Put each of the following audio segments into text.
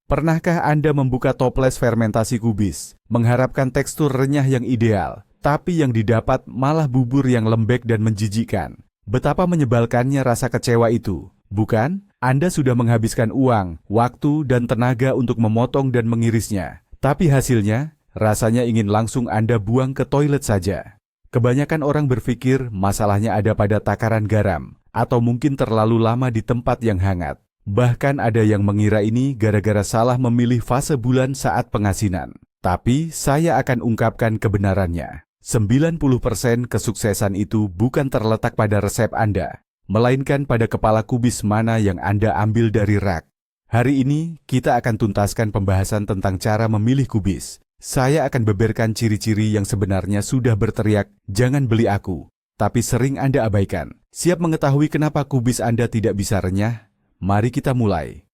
Pernahkah Anda membuka toples fermentasi kubis, mengharapkan tekstur renyah yang ideal, tapi yang didapat malah bubur yang lembek dan menjijikkan? Betapa menyebalkannya rasa kecewa itu, bukan? Anda sudah menghabiskan uang, waktu, dan tenaga untuk memotong dan mengirisnya. Tapi hasilnya, rasanya ingin langsung Anda buang ke toilet saja. Kebanyakan orang berpikir masalahnya ada pada takaran garam, atau mungkin terlalu lama di tempat yang hangat. Bahkan ada yang mengira ini gara-gara salah memilih fase bulan saat pengasinan. Tapi saya akan ungkapkan kebenarannya. 90% kesuksesan itu bukan terletak pada resep Anda, melainkan pada kepala kubis mana yang Anda ambil dari rak. Hari ini kita akan tuntaskan pembahasan tentang cara memilih kubis. Saya akan beberkan ciri-ciri yang sebenarnya sudah berteriak, "Jangan beli aku," tapi sering Anda abaikan. Siap mengetahui kenapa kubis Anda tidak bisa renyah? Mari kita mulai.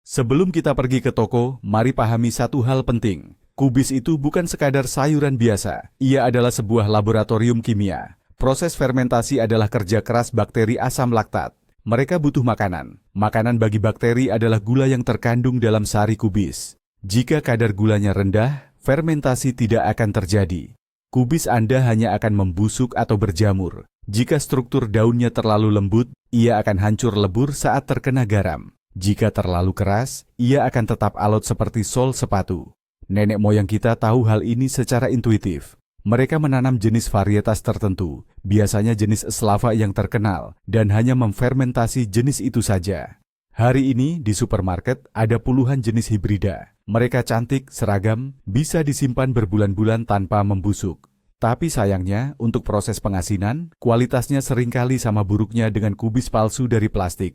Sebelum kita pergi ke toko, mari pahami satu hal penting. Kubis itu bukan sekadar sayuran biasa. Ia adalah sebuah laboratorium kimia. Proses fermentasi adalah kerja keras bakteri asam laktat. Mereka butuh makanan. Makanan bagi bakteri adalah gula yang terkandung dalam sari kubis. Jika kadar gulanya rendah, fermentasi tidak akan terjadi. Kubis Anda hanya akan membusuk atau berjamur. Jika struktur daunnya terlalu lembut, ia akan hancur lebur saat terkena garam. Jika terlalu keras, ia akan tetap alot seperti sol sepatu. Nenek moyang kita tahu hal ini secara intuitif. Mereka menanam jenis varietas tertentu, biasanya jenis Slava yang terkenal, dan hanya memfermentasi jenis itu saja. Hari ini di supermarket ada puluhan jenis hibrida. Mereka cantik, seragam, bisa disimpan berbulan-bulan tanpa membusuk. Tapi sayangnya, untuk proses pengasinan, kualitasnya seringkali sama buruknya dengan kubis palsu dari plastik.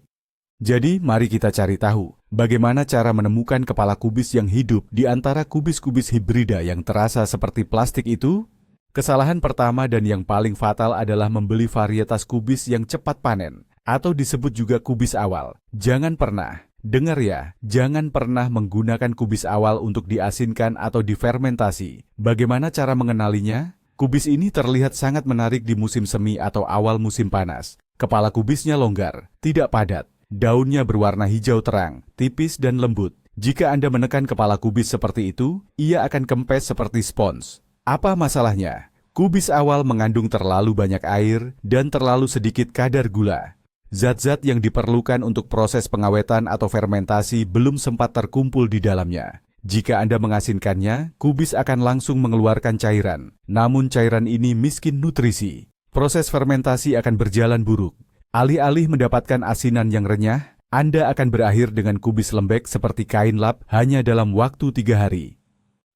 Jadi, mari kita cari tahu, bagaimana cara menemukan kepala kubis yang hidup di antara kubis-kubis hibrida yang terasa seperti plastik itu? Kesalahan pertama dan yang paling fatal adalah membeli varietas kubis yang cepat panen, atau disebut juga kubis awal. Jangan pernah, dengar ya, jangan pernah menggunakan kubis awal untuk diasinkan atau difermentasi. Bagaimana cara mengenalinya? Kubis ini terlihat sangat menarik di musim semi atau awal musim panas. Kepala kubisnya longgar, tidak padat. Daunnya berwarna hijau terang, tipis dan lembut. Jika Anda menekan kepala kubis seperti itu, ia akan kempes seperti spons. Apa masalahnya? Kubis awal mengandung terlalu banyak air dan terlalu sedikit kadar gula. Zat-zat yang diperlukan untuk proses pengawetan atau fermentasi belum sempat terkumpul di dalamnya. Jika Anda mengasinkannya, kubis akan langsung mengeluarkan cairan. Namun cairan ini miskin nutrisi. Proses fermentasi akan berjalan buruk. Alih-alih mendapatkan asinan yang renyah, Anda akan berakhir dengan kubis lembek seperti kain lap hanya dalam waktu 3 hari.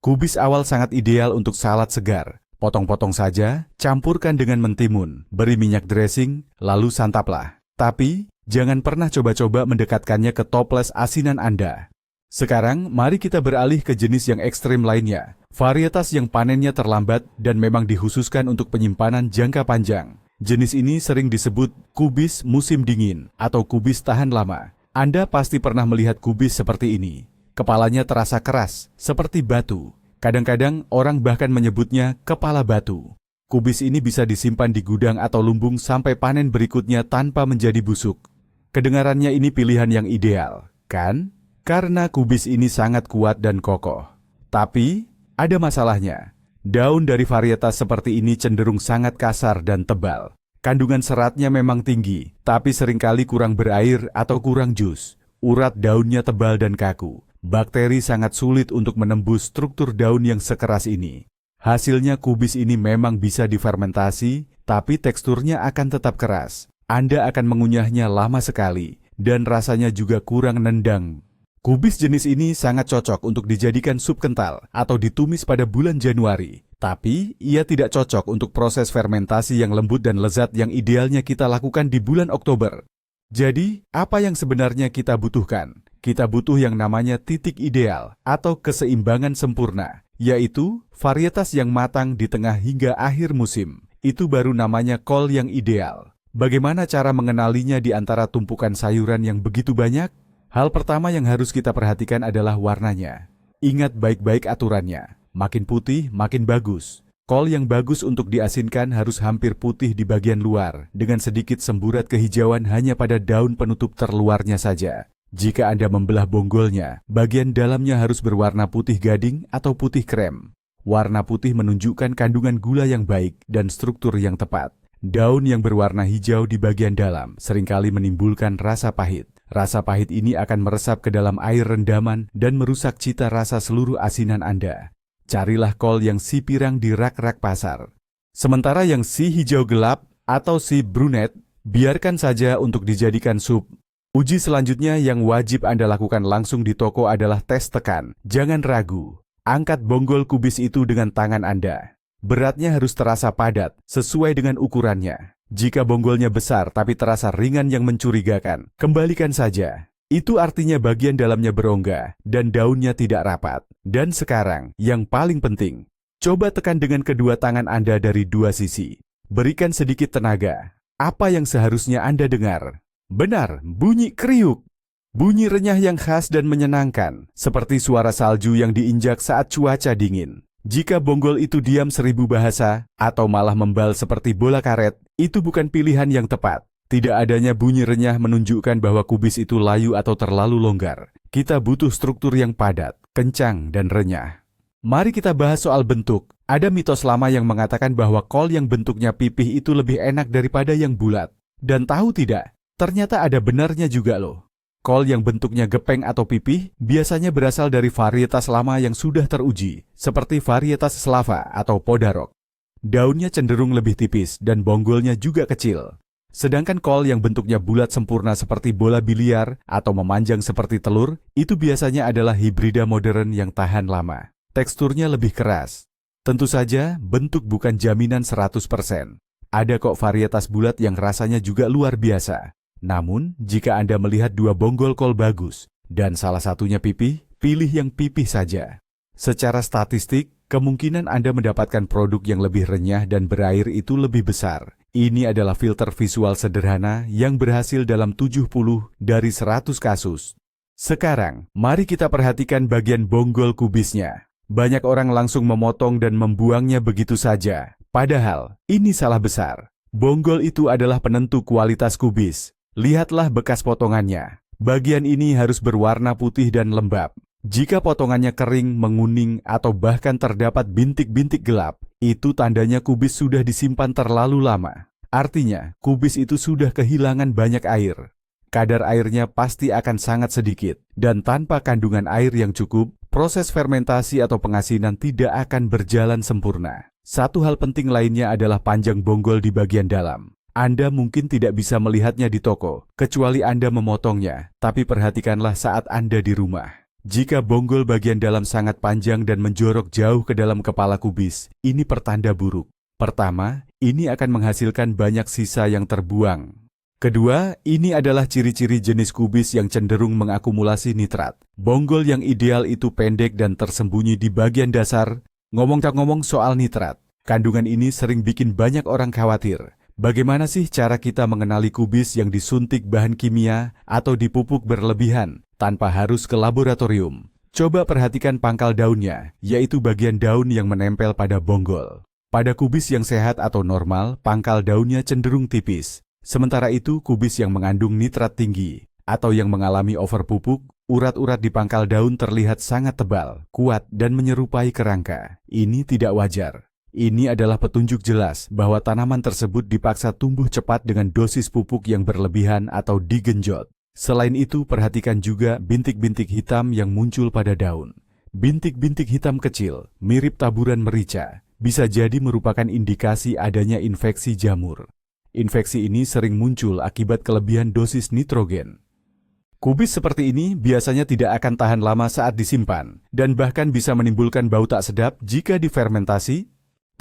Kubis awal sangat ideal untuk salad segar. Potong-potong saja, campurkan dengan mentimun, beri minyak dressing, lalu santaplah. Tapi, jangan pernah coba-coba mendekatkannya ke toples asinan Anda. Sekarang, mari kita beralih ke jenis yang ekstrim lainnya. Varietas yang panennya terlambat dan memang dikhususkan untuk penyimpanan jangka panjang. Jenis ini sering disebut kubis musim dingin atau kubis tahan lama. Anda pasti pernah melihat kubis seperti ini. Kepalanya terasa keras, seperti batu. Kadang-kadang orang bahkan menyebutnya kepala batu. Kubis ini bisa disimpan di gudang atau lumbung sampai panen berikutnya tanpa menjadi busuk. Kedengarannya ini pilihan yang ideal, kan? Karena kubis ini sangat kuat dan kokoh. Tapi, ada masalahnya. Daun dari varietas seperti ini cenderung sangat kasar dan tebal. Kandungan seratnya memang tinggi, tapi seringkali kurang berair atau kurang jus. Urat daunnya tebal dan kaku. Bakteri sangat sulit untuk menembus struktur daun yang sekeras ini. Hasilnya kubis ini memang bisa difermentasi, tapi teksturnya akan tetap keras. Anda akan mengunyahnya lama sekali, dan rasanya juga kurang nendang. Kubis jenis ini sangat cocok untuk dijadikan sup kental atau ditumis pada bulan Januari. Tapi, ia tidak cocok untuk proses fermentasi yang lembut dan lezat yang idealnya kita lakukan di bulan Oktober. Jadi, apa yang sebenarnya kita butuhkan? Kita butuh yang namanya titik ideal atau keseimbangan sempurna, yaitu varietas yang matang di tengah hingga akhir musim. Itu baru namanya kol yang ideal. Bagaimana cara mengenalinya di antara tumpukan sayuran yang begitu banyak? Hal pertama yang harus kita perhatikan adalah warnanya. Ingat baik-baik aturannya. Makin putih, makin bagus. Kol yang bagus untuk diasinkan harus hampir putih di bagian luar, dengan sedikit semburat kehijauan hanya pada daun penutup terluarnya saja. Jika Anda membelah bonggolnya, bagian dalamnya harus berwarna putih gading atau putih krem. Warna putih menunjukkan kandungan gula yang baik dan struktur yang tepat. Daun yang berwarna hijau di bagian dalam seringkali menimbulkan rasa pahit. Rasa pahit ini akan meresap ke dalam air rendaman dan merusak cita rasa seluruh asinan Anda. Carilah kol yang si pirang di rak-rak pasar. Sementara yang si hijau gelap atau si brunet, biarkan saja untuk dijadikan sup. Uji selanjutnya yang wajib Anda lakukan langsung di toko adalah tes tekan. Jangan ragu. Angkat bonggol kubis itu dengan tangan Anda. Beratnya harus terasa padat, sesuai dengan ukurannya. Jika bonggolnya besar tapi terasa ringan yang mencurigakan, kembalikan saja. Itu artinya bagian dalamnya berongga dan daunnya tidak rapat. Dan sekarang, yang paling penting, coba tekan dengan kedua tangan Anda dari dua sisi. Berikan sedikit tenaga. Apa yang seharusnya Anda dengar? Benar, bunyi kriuk. Bunyi renyah yang khas dan menyenangkan, seperti suara salju yang diinjak saat cuaca dingin. Jika bonggol itu diam 1000 bahasa, atau malah membal seperti bola karet, itu bukan pilihan yang tepat. Tidak adanya bunyi renyah menunjukkan bahwa kubis itu layu atau terlalu longgar. Kita butuh struktur yang padat, kencang, dan renyah. Mari kita bahas soal bentuk. Ada mitos lama yang mengatakan bahwa kol yang bentuknya pipih itu lebih enak daripada yang bulat. Dan tahu tidak? Ternyata ada benarnya juga loh. Kol yang bentuknya gepeng atau pipih biasanya berasal dari varietas lama yang sudah teruji, seperti varietas Slava atau Podarok. Daunnya cenderung lebih tipis dan bonggolnya juga kecil. Sedangkan kol yang bentuknya bulat sempurna seperti bola biliar atau memanjang seperti telur, itu biasanya adalah hibrida modern yang tahan lama. Teksturnya lebih keras. Tentu saja, bentuk bukan jaminan 100%. Ada kok varietas bulat yang rasanya juga luar biasa. Namun, jika Anda melihat dua bonggol kol bagus dan salah satunya pipih, pilih yang pipih saja. Secara statistik, kemungkinan Anda mendapatkan produk yang lebih renyah dan berair itu lebih besar. Ini adalah filter visual sederhana yang berhasil dalam 70 dari 100 kasus. Sekarang, mari kita perhatikan bagian bonggol kubisnya. Banyak orang langsung memotong dan membuangnya begitu saja. Padahal, ini salah besar. Bonggol itu adalah penentu kualitas kubis. Lihatlah bekas potongannya. Bagian ini harus berwarna putih dan lembab. Jika potongannya kering, menguning, atau bahkan terdapat bintik-bintik gelap, itu tandanya kubis sudah disimpan terlalu lama. Artinya, kubis itu sudah kehilangan banyak air. Kadar airnya pasti akan sangat sedikit, dan tanpa kandungan air yang cukup, proses fermentasi atau pengasinan tidak akan berjalan sempurna. Satu hal penting lainnya adalah panjang bonggol di bagian dalam. Anda mungkin tidak bisa melihatnya di toko, kecuali Anda memotongnya, tapi perhatikanlah saat Anda di rumah. Jika bonggol bagian dalam sangat panjang dan menjorok jauh ke dalam kepala kubis, ini pertanda buruk. Pertama, ini akan menghasilkan banyak sisa yang terbuang. Kedua, ini adalah ciri-ciri jenis kubis yang cenderung mengakumulasi nitrat. Bonggol yang ideal itu pendek dan tersembunyi di bagian dasar. Ngomong-ngomong soal nitrat, kandungan ini sering bikin banyak orang khawatir. Bagaimana sih cara kita mengenali kubis yang disuntik bahan kimia atau dipupuk berlebihan tanpa harus ke laboratorium? Coba perhatikan pangkal daunnya, yaitu bagian daun yang menempel pada bonggol. Pada kubis yang sehat atau normal, pangkal daunnya cenderung tipis. Sementara itu, kubis yang mengandung nitrat tinggi atau yang mengalami overpupuk, urat-urat di pangkal daun terlihat sangat tebal, kuat, dan menyerupai kerangka. Ini tidak wajar. Ini adalah petunjuk jelas bahwa tanaman tersebut dipaksa tumbuh cepat dengan dosis pupuk yang berlebihan atau digenjot. Selain itu, perhatikan juga bintik-bintik hitam yang muncul pada daun. Bintik-bintik hitam kecil, mirip taburan merica, bisa jadi merupakan indikasi adanya infeksi jamur. Infeksi ini sering muncul akibat kelebihan dosis nitrogen. Kubis seperti ini biasanya tidak akan tahan lama saat disimpan, dan bahkan bisa menimbulkan bau tak sedap jika difermentasi.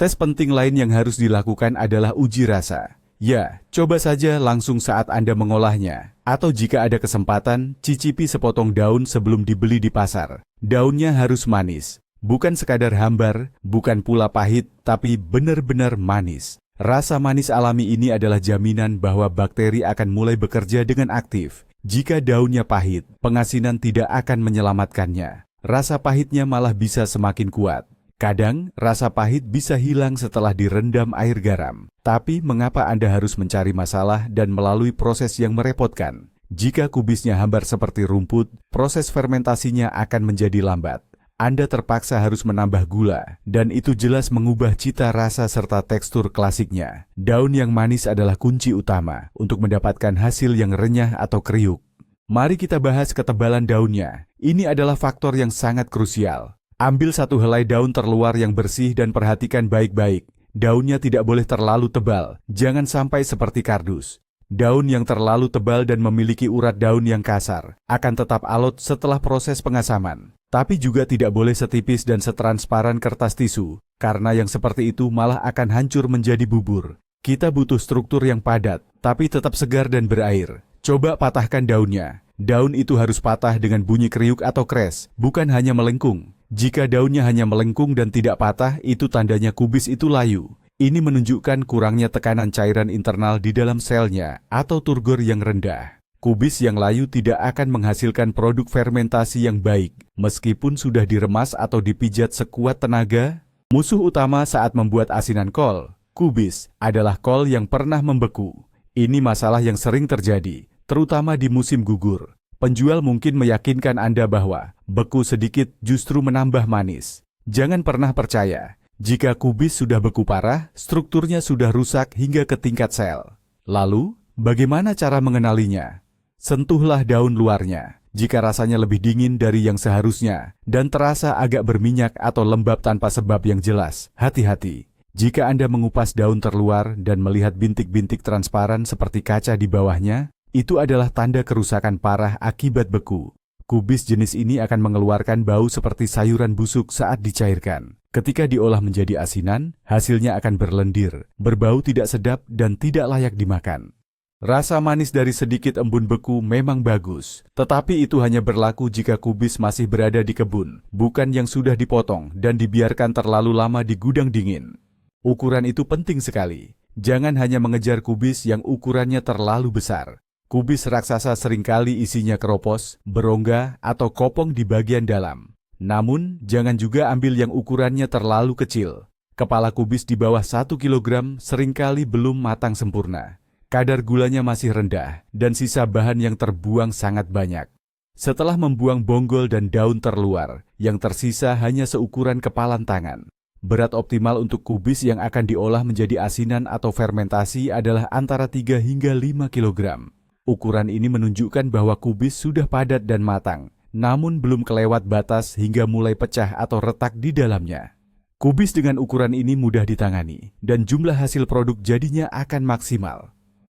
Tes penting lain yang harus dilakukan adalah uji rasa. Ya, coba saja langsung saat Anda mengolahnya. Atau jika ada kesempatan, cicipi sepotong daun sebelum dibeli di pasar. Daunnya harus manis. Bukan sekadar hambar, bukan pula pahit, tapi benar-benar manis. Rasa manis alami ini adalah jaminan bahwa bakteri akan mulai bekerja dengan aktif. Jika daunnya pahit, pengasinan tidak akan menyelamatkannya. Rasa pahitnya malah bisa semakin kuat. Kadang, rasa pahit bisa hilang setelah direndam air garam. Tapi, mengapa Anda harus mencari masalah dan melalui proses yang merepotkan? Jika kubisnya hambar seperti rumput, proses fermentasinya akan menjadi lambat. Anda terpaksa harus menambah gula, dan itu jelas mengubah cita rasa serta tekstur klasiknya. Daun yang manis adalah kunci utama untuk mendapatkan hasil yang renyah atau kriuk. Mari kita bahas ketebalan daunnya. Ini adalah faktor yang sangat krusial. Ambil satu helai daun terluar yang bersih dan perhatikan baik-baik. Daunnya tidak boleh terlalu tebal, jangan sampai seperti kardus. Daun yang terlalu tebal dan memiliki urat daun yang kasar akan tetap alot setelah proses pengasaman. Tapi juga tidak boleh setipis dan setransparan kertas tisu, karena yang seperti itu malah akan hancur menjadi bubur. Kita butuh struktur yang padat, tapi tetap segar dan berair. Coba patahkan daunnya. Daun itu harus patah dengan bunyi kriuk atau kres, bukan hanya melengkung. Jika daunnya hanya melengkung dan tidak patah, itu tandanya kubis itu layu. Ini menunjukkan kurangnya tekanan cairan internal di dalam selnya atau turgor yang rendah. Kubis yang layu tidak akan menghasilkan produk fermentasi yang baik, meskipun sudah diremas atau dipijat sekuat tenaga. Musuh utama saat membuat asinan kol, kubis, adalah kol yang pernah membeku. Ini masalah yang sering terjadi, terutama di musim gugur. Penjual mungkin meyakinkan Anda bahwa beku sedikit justru menambah manis. Jangan pernah percaya. Jika kubis sudah beku parah, strukturnya sudah rusak hingga ke tingkat sel. Lalu, bagaimana cara mengenalinya? Sentuhlah daun luarnya. Jika rasanya lebih dingin dari yang seharusnya dan terasa agak berminyak atau lembab tanpa sebab yang jelas, hati-hati. Jika Anda mengupas daun terluar dan melihat bintik-bintik transparan seperti kaca di bawahnya, itu adalah tanda kerusakan parah akibat beku. Kubis jenis ini akan mengeluarkan bau seperti sayuran busuk saat dicairkan. Ketika diolah menjadi asinan, hasilnya akan berlendir, berbau tidak sedap dan tidak layak dimakan. Rasa manis dari sedikit embun beku memang bagus, tetapi itu hanya berlaku jika kubis masih berada di kebun, bukan yang sudah dipotong dan dibiarkan terlalu lama di gudang dingin. Ukuran itu penting sekali. Jangan hanya mengejar kubis yang ukurannya terlalu besar. Kubis raksasa seringkali isinya keropos, berongga, atau kopong di bagian dalam. Namun, jangan juga ambil yang ukurannya terlalu kecil. Kepala kubis di bawah 1 kilogram seringkali belum matang sempurna. Kadar gulanya masih rendah, dan sisa bahan yang terbuang sangat banyak. Setelah membuang bonggol dan daun terluar, yang tersisa hanya seukuran kepalan tangan. Berat optimal untuk kubis yang akan diolah menjadi asinan atau fermentasi adalah antara 3 hingga 5 kilogram. Ukuran ini menunjukkan bahwa kubis sudah padat dan matang, namun belum kelewat batas hingga mulai pecah atau retak di dalamnya. Kubis dengan ukuran ini mudah ditangani, dan jumlah hasil produk jadinya akan maksimal.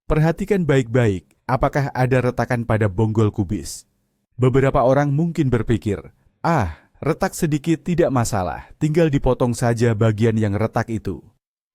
Perhatikan baik-baik, apakah ada retakan pada bonggol kubis. Beberapa orang mungkin berpikir, retak sedikit tidak masalah, tinggal dipotong saja bagian yang retak itu.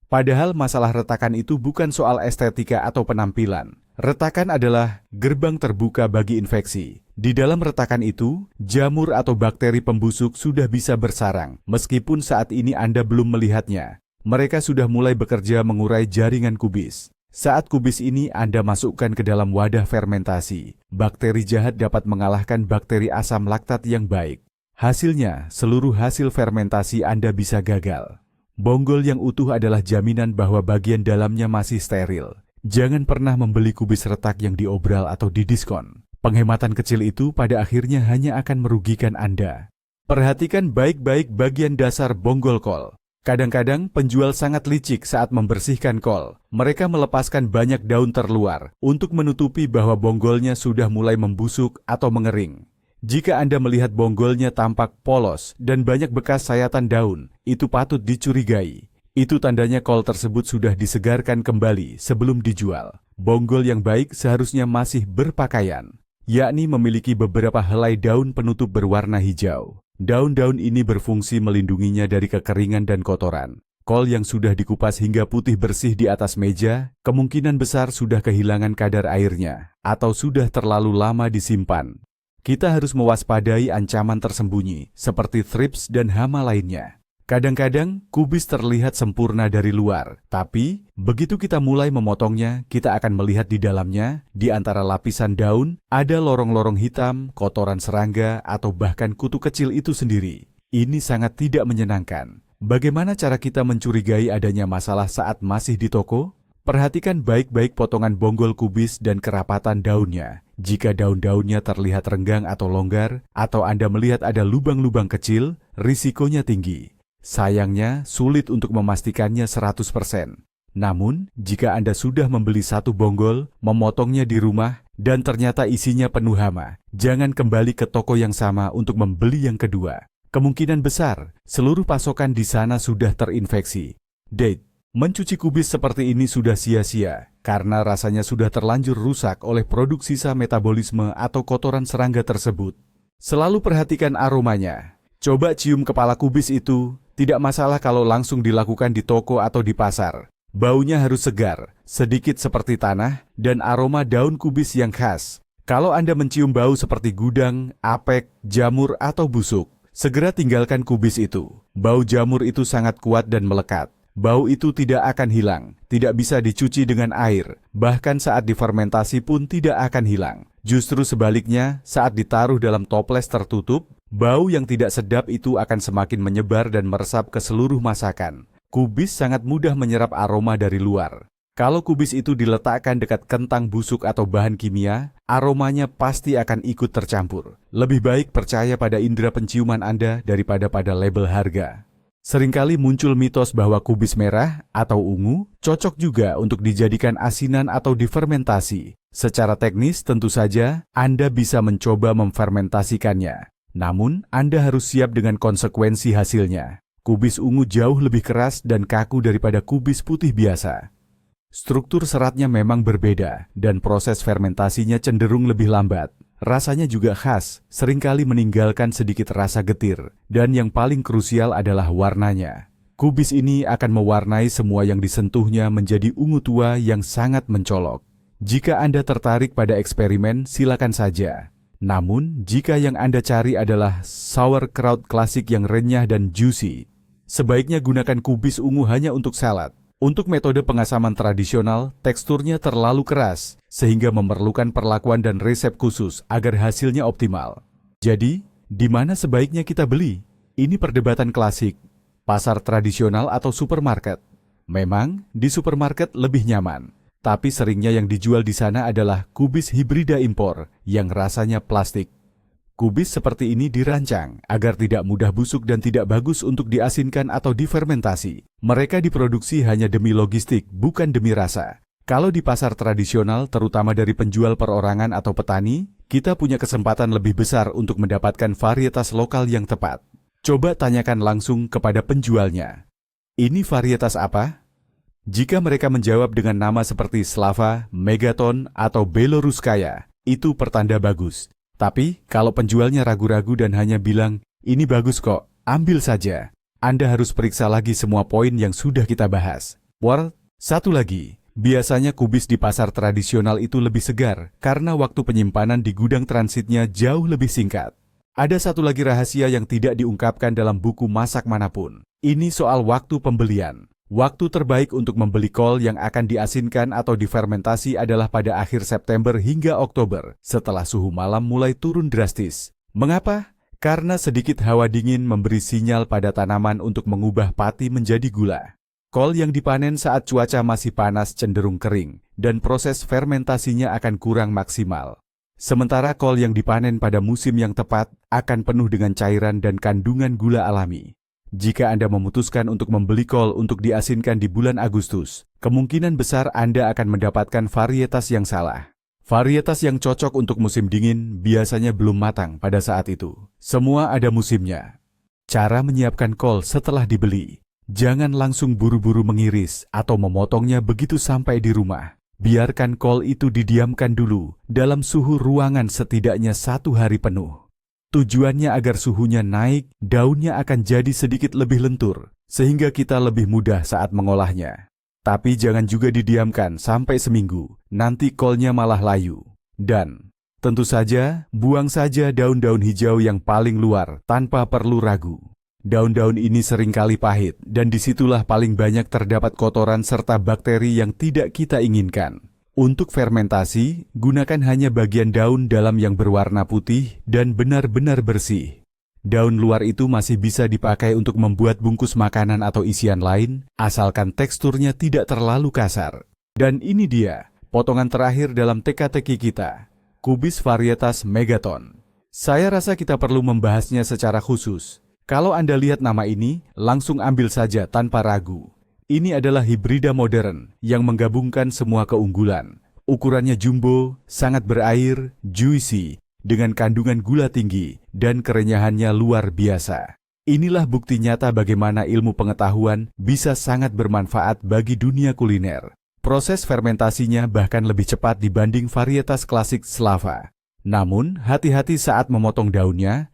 Padahal masalah retakan itu bukan soal estetika atau penampilan. Retakan adalah gerbang terbuka bagi infeksi. Di dalam retakan itu, jamur atau bakteri pembusuk sudah bisa bersarang, meskipun saat ini Anda belum melihatnya. Mereka sudah mulai bekerja mengurai jaringan kubis. Saat kubis ini Anda masukkan ke dalam wadah fermentasi, bakteri jahat dapat mengalahkan bakteri asam laktat yang baik. Hasilnya, seluruh hasil fermentasi Anda bisa gagal. Bonggol yang utuh adalah jaminan bahwa bagian dalamnya masih steril. Jangan pernah membeli kubis retak yang diobral atau didiskon. Penghematan kecil itu pada akhirnya hanya akan merugikan Anda. Perhatikan baik-baik bagian dasar bonggol kol. Kadang-kadang penjual sangat licik saat membersihkan kol. Mereka melepaskan banyak daun terluar untuk menutupi bahwa bonggolnya sudah mulai membusuk atau mengering. Jika Anda melihat bonggolnya tampak polos dan banyak bekas sayatan daun, itu patut dicurigai. Itu tandanya kol tersebut sudah disegarkan kembali sebelum dijual. Bonggol yang baik seharusnya masih berpakaian, yakni memiliki beberapa helai daun penutup berwarna hijau. Daun-daun ini berfungsi melindunginya dari kekeringan dan kotoran. Kol yang sudah dikupas hingga putih bersih di atas meja, kemungkinan besar sudah kehilangan kadar airnya, atau sudah terlalu lama disimpan. Kita harus mewaspadai ancaman tersembunyi, seperti thrips dan hama lainnya. Kadang-kadang, kubis terlihat sempurna dari luar, tapi begitu kita mulai memotongnya, kita akan melihat di dalamnya, di antara lapisan daun, ada lorong-lorong hitam, kotoran serangga, atau bahkan kutu kecil itu sendiri. Ini sangat tidak menyenangkan. Bagaimana cara kita mencurigai adanya masalah saat masih di toko? Perhatikan baik-baik potongan bonggol kubis dan kerapatan daunnya. Jika daun-daunnya terlihat renggang atau longgar, atau Anda melihat ada lubang-lubang kecil, risikonya tinggi. Sayangnya, sulit untuk memastikannya 100%. Namun, jika Anda sudah membeli satu bonggol, memotongnya di rumah, dan ternyata isinya penuh hama, jangan kembali ke toko yang sama untuk membeli yang kedua. Kemungkinan besar, seluruh pasokan di sana sudah terinfeksi. Date: mencuci kubis seperti ini sudah sia-sia, karena rasanya sudah terlanjur rusak oleh produk sisa metabolisme atau kotoran serangga tersebut. Selalu perhatikan aromanya. Coba cium kepala kubis itu, tidak masalah kalau langsung dilakukan di toko atau di pasar. Baunya harus segar, sedikit seperti tanah, dan aroma daun kubis yang khas. Kalau Anda mencium bau seperti gudang, apek, jamur, atau busuk, segera tinggalkan kubis itu. Bau jamur itu sangat kuat dan melekat. Bau itu tidak akan hilang, tidak bisa dicuci dengan air, bahkan saat difermentasi pun tidak akan hilang. Justru sebaliknya, saat ditaruh dalam toples tertutup, bau yang tidak sedap itu akan semakin menyebar dan meresap ke seluruh masakan. Kubis sangat mudah menyerap aroma dari luar. Kalau kubis itu diletakkan dekat kentang busuk atau bahan kimia, aromanya pasti akan ikut tercampur. Lebih baik percaya pada indera penciuman Anda daripada pada label harga. Seringkali muncul mitos bahwa kubis merah atau ungu cocok juga untuk dijadikan asinan atau difermentasi. Secara teknis tentu saja Anda bisa mencoba memfermentasikannya. Namun, Anda harus siap dengan konsekuensi hasilnya. Kubis ungu jauh lebih keras dan kaku daripada kubis putih biasa. Struktur seratnya memang berbeda, dan proses fermentasinya cenderung lebih lambat. Rasanya juga khas, seringkali meninggalkan sedikit rasa getir, dan yang paling krusial adalah warnanya. Kubis ini akan mewarnai semua yang disentuhnya menjadi ungu tua yang sangat mencolok. Jika Anda tertarik pada eksperimen, silakan saja. Namun, jika yang Anda cari adalah sauerkraut klasik yang renyah dan juicy, sebaiknya gunakan kubis ungu hanya untuk salad. Untuk metode pengasaman tradisional, teksturnya terlalu keras, sehingga memerlukan perlakuan dan resep khusus agar hasilnya optimal. Jadi, di mana sebaiknya kita beli? Ini perdebatan klasik. Pasar tradisional atau supermarket? Memang, di supermarket lebih nyaman. Tapi seringnya yang dijual di sana adalah kubis hibrida impor yang rasanya plastik. Kubis seperti ini dirancang agar tidak mudah busuk dan tidak bagus untuk diasinkan atau difermentasi. Mereka diproduksi hanya demi logistik, bukan demi rasa. Kalau di pasar tradisional, terutama dari penjual perorangan atau petani, kita punya kesempatan lebih besar untuk mendapatkan varietas lokal yang tepat. Coba tanyakan langsung kepada penjualnya. Ini varietas apa? Jika mereka menjawab dengan nama seperti Slava, Megaton, atau Beloruskaya, itu pertanda bagus. Tapi, kalau penjualnya ragu-ragu dan hanya bilang, ini bagus kok, ambil saja. Anda harus periksa lagi semua poin yang sudah kita bahas. Satu lagi, biasanya kubis di pasar tradisional itu lebih segar, karena waktu penyimpanan di gudang transitnya jauh lebih singkat. Ada satu lagi rahasia yang tidak diungkapkan dalam buku masak manapun. Ini soal waktu pembelian. Waktu terbaik untuk membeli kol yang akan diasinkan atau difermentasi adalah pada akhir September hingga Oktober, setelah suhu malam mulai turun drastis. Mengapa? Karena sedikit hawa dingin memberi sinyal pada tanaman untuk mengubah pati menjadi gula. Kol yang dipanen saat cuaca masih panas cenderung kering, dan proses fermentasinya akan kurang maksimal. Sementara kol yang dipanen pada musim yang tepat akan penuh dengan cairan dan kandungan gula alami. Jika Anda memutuskan untuk membeli kol untuk diasinkan di bulan Agustus, kemungkinan besar Anda akan mendapatkan varietas yang salah. Varietas yang cocok untuk musim dingin biasanya belum matang pada saat itu. Semua ada musimnya. Cara menyiapkan kol setelah dibeli. Jangan langsung buru-buru mengiris atau memotongnya begitu sampai di rumah. Biarkan kol itu didiamkan dulu dalam suhu ruangan setidaknya 1 hari penuh. Tujuannya agar suhunya naik, daunnya akan jadi sedikit lebih lentur, sehingga kita lebih mudah saat mengolahnya. Tapi jangan juga didiamkan sampai seminggu, nanti kolnya malah layu. Dan, tentu saja, buang saja daun-daun hijau yang paling luar tanpa perlu ragu. Daun-daun ini seringkali pahit, dan disitulah paling banyak terdapat kotoran serta bakteri yang tidak kita inginkan. Untuk fermentasi, gunakan hanya bagian daun dalam yang berwarna putih dan benar-benar bersih. Daun luar itu masih bisa dipakai untuk membuat bungkus makanan atau isian lain, asalkan teksturnya tidak terlalu kasar. Dan ini dia, potongan terakhir dalam teka-teki kita. kubis varietas Megaton. Saya rasa kita perlu membahasnya secara khusus. Kalau Anda lihat nama ini, langsung ambil saja tanpa ragu. Ini adalah hibrida modern yang menggabungkan semua keunggulan. Ukurannya jumbo, sangat berair, juicy, dengan kandungan gula tinggi, dan kerenyahannya luar biasa. Inilah bukti nyata bagaimana ilmu pengetahuan bisa sangat bermanfaat bagi dunia kuliner. Proses fermentasinya bahkan lebih cepat dibanding varietas klasik Slava. Namun, hati-hati saat memotong daunnya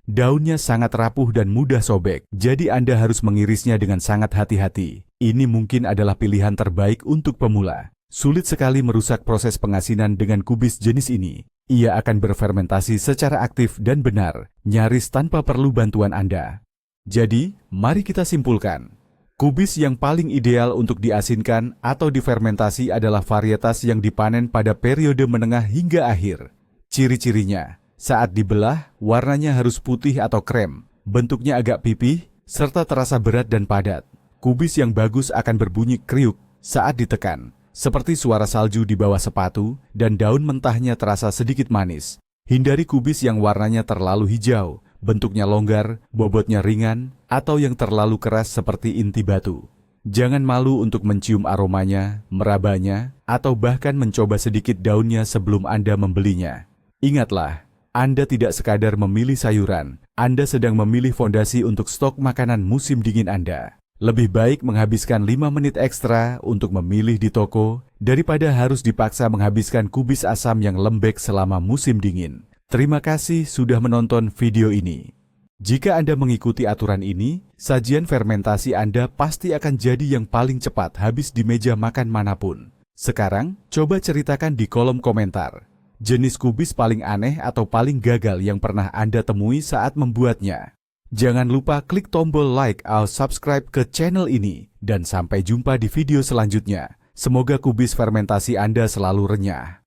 sangat rapuh dan mudah sobek, jadi Anda harus mengirisnya dengan sangat hati-hati. Ini mungkin adalah pilihan terbaik untuk pemula. Sulit sekali merusak proses pengasinan dengan kubis jenis ini. Ia akan berfermentasi secara aktif dan benar, nyaris tanpa perlu bantuan Anda. Jadi, mari kita simpulkan. Kubis yang paling ideal untuk diasinkan atau difermentasi adalah varietas yang dipanen pada periode menengah hingga akhir. Ciri-cirinya, saat dibelah, warnanya harus putih atau krem, bentuknya agak pipih, serta terasa berat dan padat. Kubis yang bagus akan berbunyi kriuk saat ditekan, seperti suara salju di bawah sepatu, dan daun mentahnya terasa sedikit manis. Hindari kubis yang warnanya terlalu hijau, bentuknya longgar, bobotnya ringan, atau yang terlalu keras seperti inti batu. Jangan malu untuk mencium aromanya, merabanya, atau bahkan mencoba sedikit daunnya sebelum Anda membelinya. Ingatlah, Anda tidak sekadar memilih sayuran, Anda sedang memilih fondasi untuk stok makanan musim dingin Anda. Lebih baik menghabiskan 5 menit ekstra untuk memilih di toko, daripada harus dipaksa menghabiskan kubis asam yang lembek selama musim dingin. Terima kasih sudah menonton video ini. Jika Anda mengikuti aturan ini, sajian fermentasi Anda pasti akan jadi yang paling cepat habis di meja makan manapun. Sekarang, coba ceritakan di kolom komentar. Jenis kubis paling aneh atau paling gagal yang pernah Anda temui saat membuatnya. Jangan lupa klik tombol like atau subscribe ke channel ini. Dan sampai jumpa di video selanjutnya. Semoga kubis fermentasi Anda selalu renyah.